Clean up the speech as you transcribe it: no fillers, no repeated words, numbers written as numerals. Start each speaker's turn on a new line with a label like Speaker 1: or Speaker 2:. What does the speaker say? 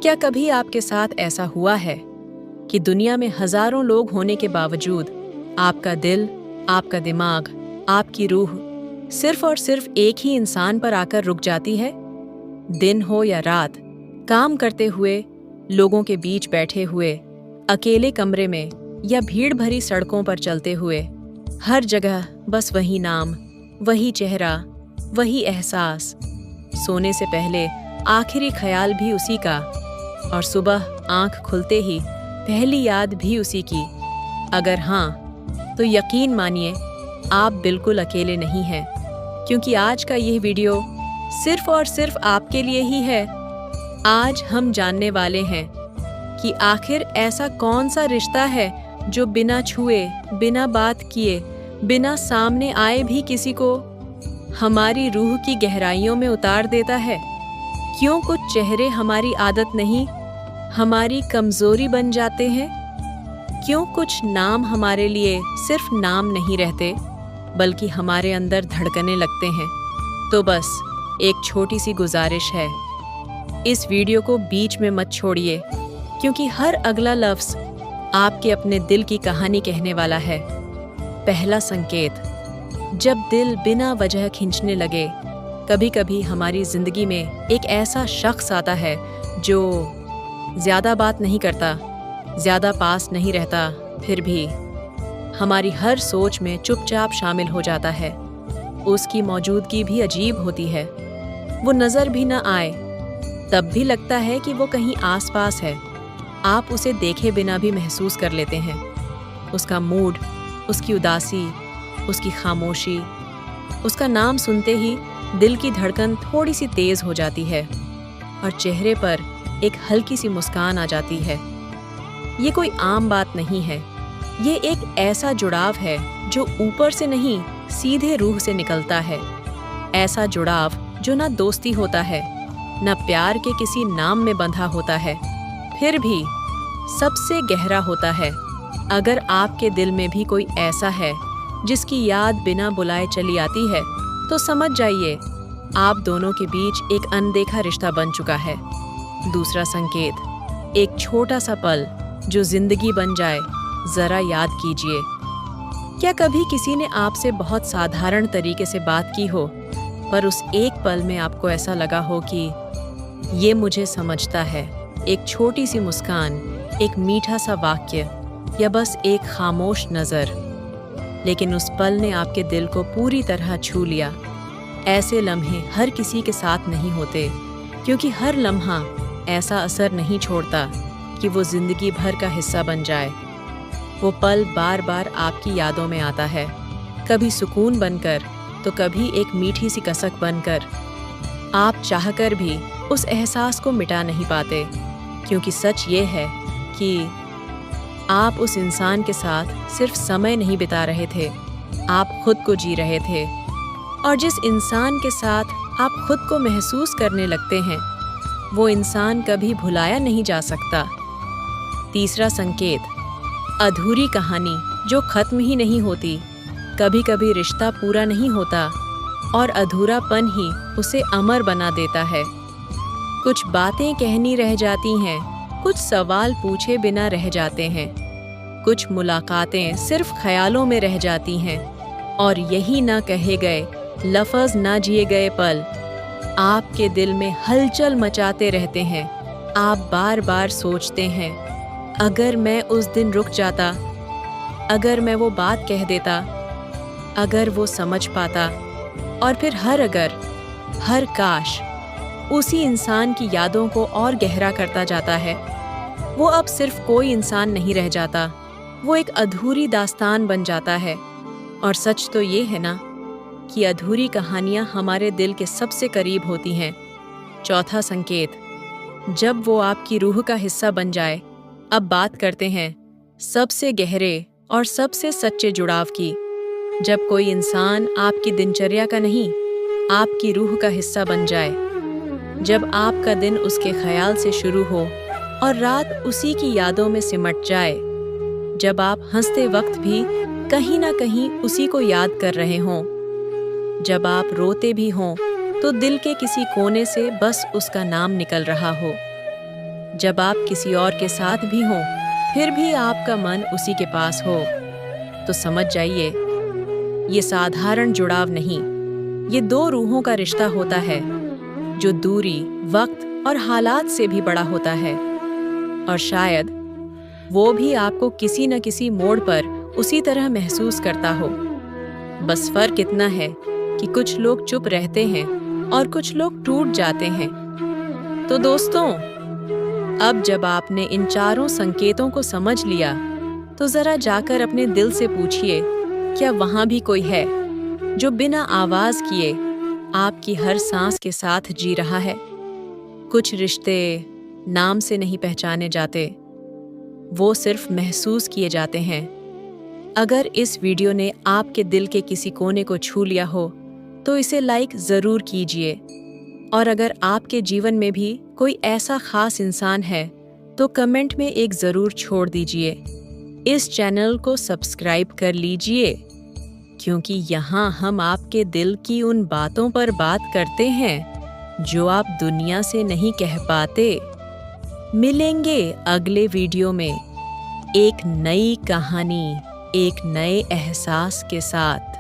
Speaker 1: क्या कभी आपके साथ ऐसा हुआ है कि दुनिया में हजारों लोग होने के बावजूद आपका दिल, आपका दिमाग, आपकी रूह सिर्फ और सिर्फ एक ही इंसान पर आकर रुक जाती है? दिन हो या रात, काम करते हुए, लोगों के बीच बैठे हुए, अकेले कमरे में या भीड़ भरी सड़कों पर चलते हुए, हर जगह बस वही नाम, वही चेहरा, वही एहसास। सोने से पहले आखिरी ख्याल भी उसी का और सुबह आंख खुलते ही पहली याद भी उसी की। अगर हाँ, तो यकीन मानिए आप बिल्कुल अकेले नहीं हैं, क्योंकि आज का यह वीडियो सिर्फ और सिर्फ आपके लिए ही है। आज हम जानने वाले हैं कि आखिर ऐसा कौन सा रिश्ता है जो बिना छुए, बिना बात किए, बिना सामने आए भी किसी को हमारी रूह की गहराइयों में उतार देता है। क्यों कुछ चेहरे हमारी आदत नहीं, हमारी कमजोरी बन जाते हैं? क्यों कुछ नाम हमारे लिए सिर्फ नाम नहीं रहते, बल्कि हमारे अंदर धड़कने लगते हैं? तो बस एक छोटी सी गुजारिश है, इस वीडियो को बीच में मत छोड़िए, क्योंकि हर अगला लफ्ज आपके अपने दिल की कहानी कहने वाला है। पहला संकेत, जब दिल बिना वजह खींचने लगे। कभी कभी हमारी जिंदगी में एक ऐसा शख्स आता है जो ज्यादा बात नहीं करता, ज्यादा पास नहीं रहता, फिर भी हमारी हर सोच में चुपचाप शामिल हो जाता है। उसकी मौजूदगी भी अजीब होती है। वो नजर भी न आए तब भी लगता है कि वो कहीं आसपास है। आप उसे देखे बिना भी महसूस कर लेते हैं। उसका मूड, उसकी उदासी, उसकी खामोशी, उसका नाम सुनते ही दिल की धड़कन थोड़ी सी तेज हो जाती है और चेहरे पर एक हल्की सी मुस्कान आ जाती है। ये कोई आम बात नहीं है, ये एक ऐसा जुड़ाव है जो ऊपर से नहीं, सीधे रूह से निकलता है। ऐसा जुड़ाव जो ना दोस्ती होता है, ना प्यार के किसी नाम में बंधा होता है, फिर भी सबसे गहरा होता है। अगर आपके दिल में भी कोई ऐसा है जिसकी याद बिना बुलाए चली आती है, तो समझ जाइए आप दोनों के बीच एक अनदेखा रिश्ता बन चुका है। दूसरा संकेत, एक छोटा सा पल जो जिंदगी बन जाए, जरा याद कीजिए। क्या कभी किसी ने आपसे बहुत साधारण तरीके से बात की हो, पर उस एक पल में आपको ऐसा लगा हो कि ये मुझे समझता है? एक छोटी सी मुस्कान, एक मीठा सा वाक्य या बस एक खामोश नज़र, लेकिन उस पल ने आपके दिल को पूरी तरह छू लिया। ऐसे लम्हे हर किसी के साथ नहीं होते, क्योंकि हर लम्हा ऐसा असर नहीं छोड़ता कि वो जिंदगी भर का हिस्सा बन जाए। वो पल बार बार आपकी यादों में आता है, कभी सुकून बनकर, तो कभी एक मीठी सी कसक बनकर। आप चाहकर भी उस एहसास को मिटा नहीं पाते, क्योंकि सच ये है कि आप उस इंसान के साथ सिर्फ समय नहीं बिता रहे थे, आप खुद को जी रहे थे। और जिस इंसान के साथ आप खुद को महसूस करने लगते हैं, वो इंसान कभी भुलाया नहीं जा सकता। तीसरा संकेत, अधूरी कहानी जो खत्म ही नहीं होती। कभी कभी रिश्ता पूरा नहीं होता और अधूरापन ही उसे अमर बना देता है। कुछ बातें कहनी रह जाती हैं, कुछ सवाल पूछे बिना रह जाते हैं, कुछ मुलाकातें सिर्फ ख्यालों में रह जाती हैं, और यही ना कहे गए लफ्ज़, ना जिए गए पल आपके दिल में हलचल मचाते रहते हैं। आप बार बार सोचते हैं, अगर मैं उस दिन रुक जाता, अगर मैं वो बात कह देता, अगर वो समझ पाता। और फिर हर अगर, हर काश उसी इंसान की यादों को और गहरा करता जाता है। वो अब सिर्फ कोई इंसान नहीं रह जाता, वो एक अधूरी दास्तान बन जाता है। और सच तो ये है ना कि अधूरी कहानियाँ हमारे दिल के सबसे करीब होती हैं। चौथा संकेत, जब वो आपकी रूह का हिस्सा बन जाए। अब बात करते हैं सबसे गहरे और सबसे सच्चे जुड़ाव की। जब कोई इंसान आपकी दिनचर्या का नहीं, आपकी रूह का हिस्सा बन जाए। जब आपका दिन उसके ख्याल से शुरू हो और रात उसी की यादों में सिमट जाए। जब आप हंसते वक्त भी कहीं ना कहीं उसी को याद कर रहे हों। जब आप रोते भी हों तो दिल के किसी कोने से बस उसका नाम निकल रहा हो। जब आप किसी और के साथ भी हों, फिर भी आपका मन उसी के पास हो, तो समझ जाइए ये साधारण जुड़ाव नहीं, ये दो रूहों का रिश्ता होता है जो दूरी, वक्त और हालात से भी बड़ा होता है। और शायद वो भी आपको किसी न किसी मोड़ पर उसी तरह महसूस करता हो। बस फर्क इतना है कि कुछ लोग चुप रहते हैं और कुछ लोग टूट जाते हैं। तो दोस्तों, अब जब आपने इन चारों संकेतों को समझ लिया, तो जरा जाकर अपने दिल से पूछिए, क्या वहां भी कोई है जो बिना आवाज किए आपकी हर सांस के साथ जी रहा है? कुछ रिश्ते नाम से नहीं पहचाने जाते, वो सिर्फ महसूस किए जाते हैं। अगर इस वीडियो ने आपके दिल के किसी कोने को छू लिया हो, तो इसे लाइक ज़रूर कीजिए। और अगर आपके जीवन में भी कोई ऐसा खास इंसान है, तो कमेंट में एक ज़रूर छोड़ दीजिए। इस चैनल को सब्सक्राइब कर लीजिए, क्योंकि यहाँ हम आपके दिल की उन बातों पर बात करते हैं जो आप दुनिया से नहीं कह पाते। मिलेंगे अगले वीडियो में एक नई कहानी, एक नए एहसास के साथ।